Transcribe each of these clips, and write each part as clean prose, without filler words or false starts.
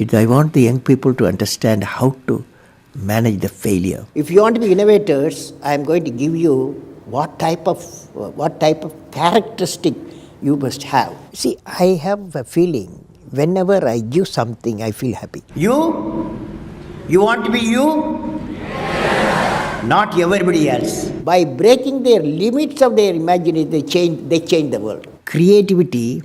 I want the young people to understand how to manage the failure. If you want to be innovators, I am going to give you what type of characteristic you must have. See, I have a feeling whenever I give something, I feel happy. You want to be you? Not everybody else. By breaking their limits of their imagination, they change the world. Creativity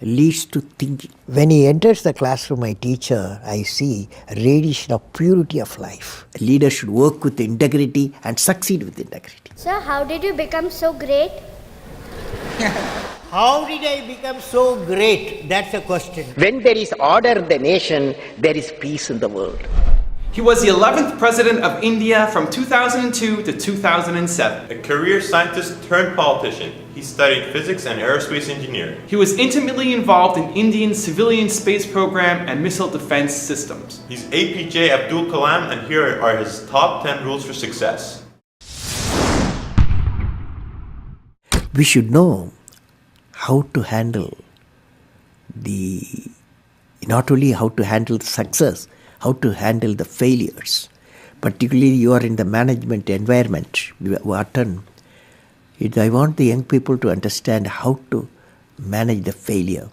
leads to thinking. When he enters the classroom, my teacher, I see a radiation of purity of life. A leader should work with integrity and succeed with integrity. Sir, how did you become so great? How did I become so great? That's the question. When there is order in the nation, there is peace in the world. He was the 11th President of India from 2002 to 2007. A career scientist turned politician, he studied physics and aerospace engineering. He was intimately involved in Indian civilian space program and missile defense systems. He's A.P.J. Abdul Kalam, and here are his top 10 rules for success. We should know how to handle not only how to handle the success, how to handle the failures. Particularly you are in the management environment, Wharton. I want the young people to understand how to manage the failure.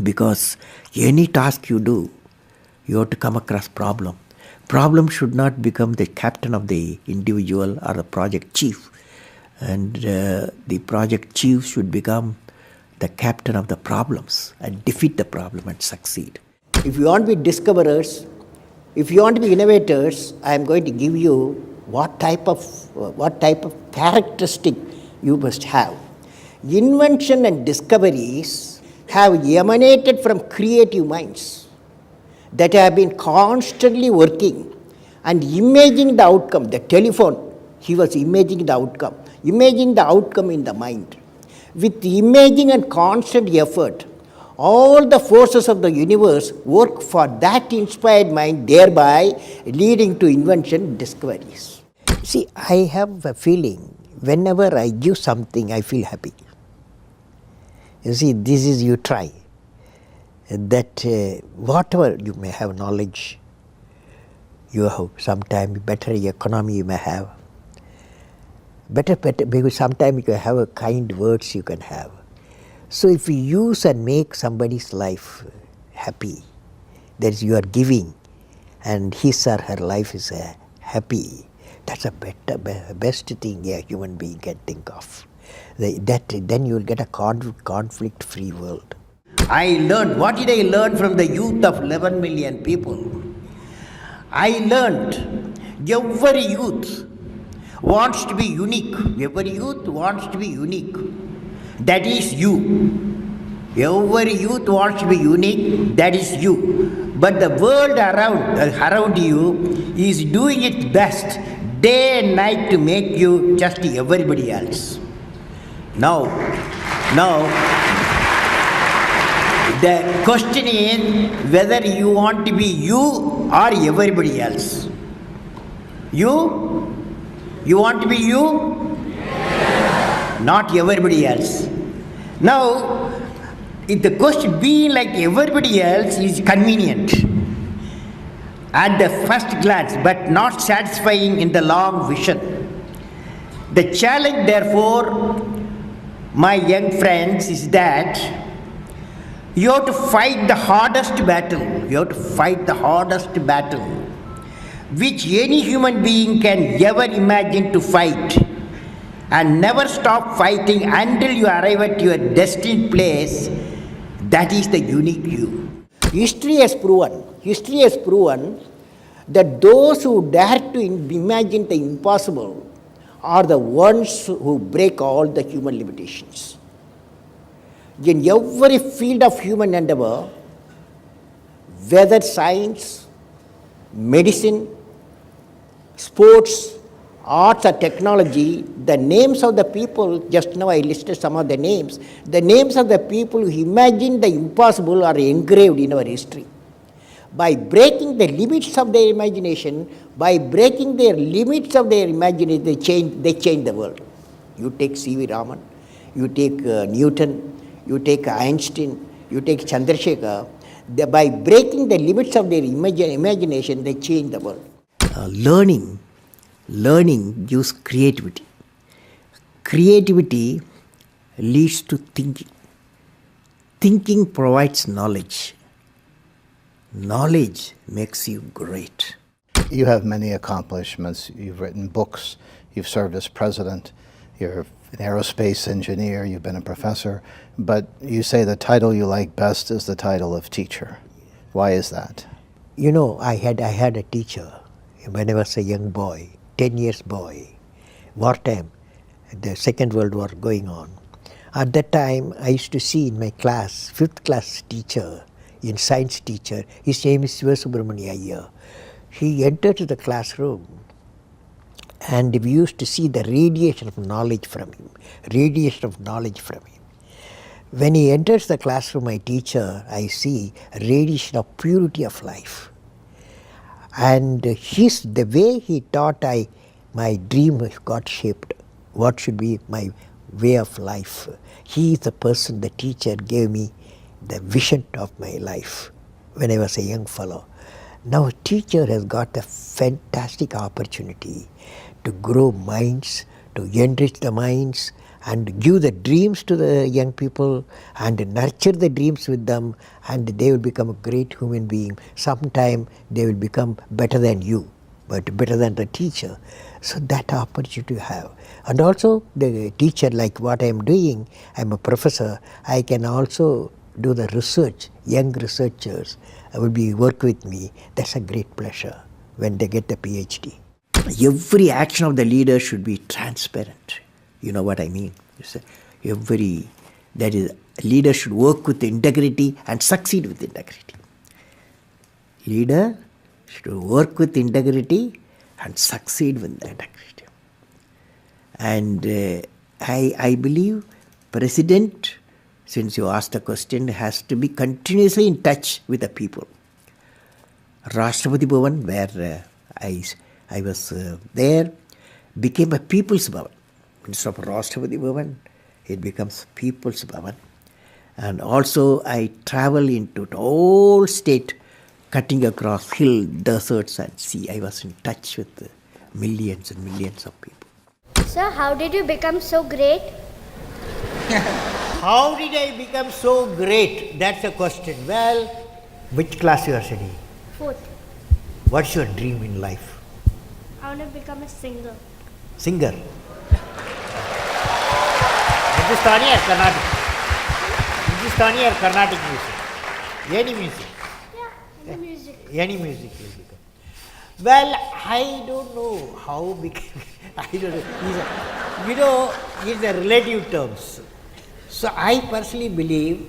Because any task you do, you have to come across problem. Problem should not become the captain of the individual or the project chief. And the project chief should become the captain of the problems and defeat the problem and succeed. If you want to be discoverers, if you want to be innovators, I am going to give you what type of characteristic you must have. Invention and discoveries have emanated from creative minds that have been constantly working and imagining the outcome. The telephone, he was imagining the outcome in the mind. With imaging and constant effort, all the forces of the universe work for that inspired mind, thereby leading to invention and discoveries. See, I have a feeling whenever I give something, I feel happy. You see, this is you try. That whatever you may have knowledge, you have sometimes better economy you may have. Better, because sometimes you can have a kind words you can have. So if you use and make somebody's life happy, that is you are giving, and his or her life is happy, that's a best thing a human being can think of. Then you will get a conflict-free world. What did I learn from the youth of 11 million people? I learned every youth wants to be unique. Every youth wants to be unique. That is you. Every youth wants to be unique. That is you. But the world around you is doing its best day and night to make you just everybody else. Now, the question is whether you want to be you or everybody else. You want to be you? Not everybody else. Now, if the question being like everybody else is convenient at the first glance, but not satisfying in the long vision. The challenge, therefore, my young friends, is that you have to fight the hardest battle. You have to fight the hardest battle which any human being can ever imagine to fight, and never stop fighting until you arrive at your destined place. That is the unique you. History has proven that those who dare to imagine the impossible are the ones who break all the human limitations. In every field of human endeavor, whether science, medicine, sports, arts or technology, the names of the people, just now I listed some of the names of the people who imagined the impossible are engraved in our history. By breaking the limits of their imagination, they change the world. You take C.V. Raman, you take Newton, you take Einstein, you take Chandrasekhar. By breaking the limits of their imagination, they change the world. Learning gives creativity. Creativity leads to thinking. Thinking provides knowledge. Knowledge makes you great. You have many accomplishments. You've written books. You've served as president. You're an aerospace engineer. You've been a professor. But you say the title you like best is the title of teacher. Why is that? You know, I had a teacher when I was a young boy, 10 years boy, wartime, the Second World War going on. At that time, I used to see in my class, 5th class teacher, in science teacher, his name is Subramania Iyer. He entered the classroom and we used to see the radiation of knowledge from him, When he enters the classroom, my teacher, I see radiation of purity of life. And the way he taught, my dream got shaped. What should be my way of life? He is the person, the teacher gave me the vision of my life when I was a young fellow. Now a teacher has got a fantastic opportunity to grow minds, to enrich the minds, and give the dreams to the young people and nurture the dreams with them, and they will become a great human being. Sometime they will become better than you, but better than the teacher. So that opportunity you have. And also the teacher, like what I am doing, I am a professor, I can also do the research. Young researchers will work with me. That's a great pleasure when they get the PhD. Every action of the leader should be transparent. You know what I mean? Leader should work with integrity and succeed with integrity. Leader should work with integrity and succeed with integrity. And I believe President, since you asked the question, has to be continuously in touch with the people. Rashtrapati Bhavan, where I was there, became a People's Bhavan. Instead of Rashtrapati Bhavan, it becomes People's Bhavan. And also I travel into the whole state, cutting across hill, deserts and sea. I was in touch with millions and millions of people. Sir, how did you become so great? How did I become so great? That's the question. Well, which class you are studying? 4th. What's your dream in life? I want to become a singer. Singer. Hindustani or Carnatic? Hindustani or Carnatic music? Any music? Yeah, any music. Any music will become. Well, I don't know how became. I don't know. These are relative terms. So I personally believe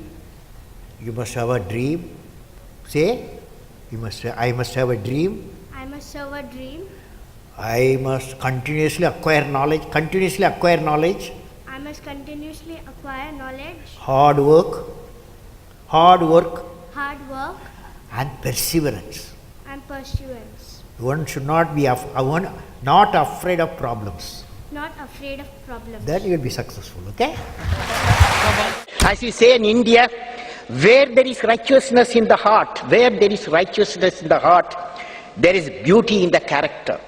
you must have a dream. Say, I must have a dream. I must have a dream. I must continuously acquire knowledge. I must continuously acquire knowledge. Hard work. Hard work. And perseverance. And pursuance. One should not be not afraid of problems. Not afraid of problems. Then you will be successful, okay? As we say in India, where there is righteousness in the heart, there is beauty in the character.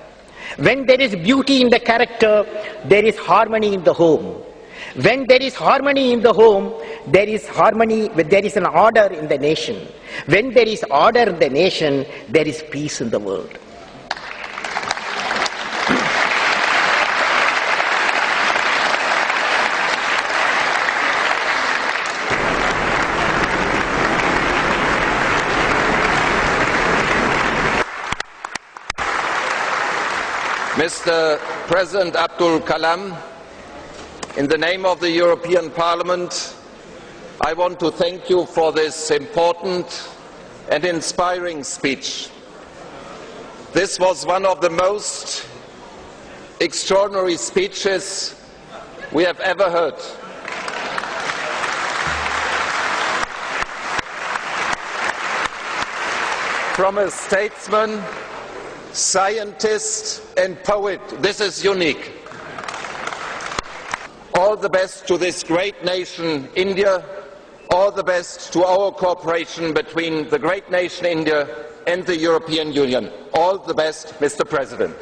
When there is beauty in the character, there is harmony in the home. When there is harmony in the home, there is an order in the nation. When there is order in the nation, there is peace in the world. Mr. President Abdul Kalam, in the name of the European Parliament, I want to thank you for this important and inspiring speech. This was one of the most extraordinary speeches we have ever heard. From a statesman, scientist and poet, this is unique. All the best to this great nation, India. all the best to our cooperation between the great nation India and the European Union. All the best, Mr. President.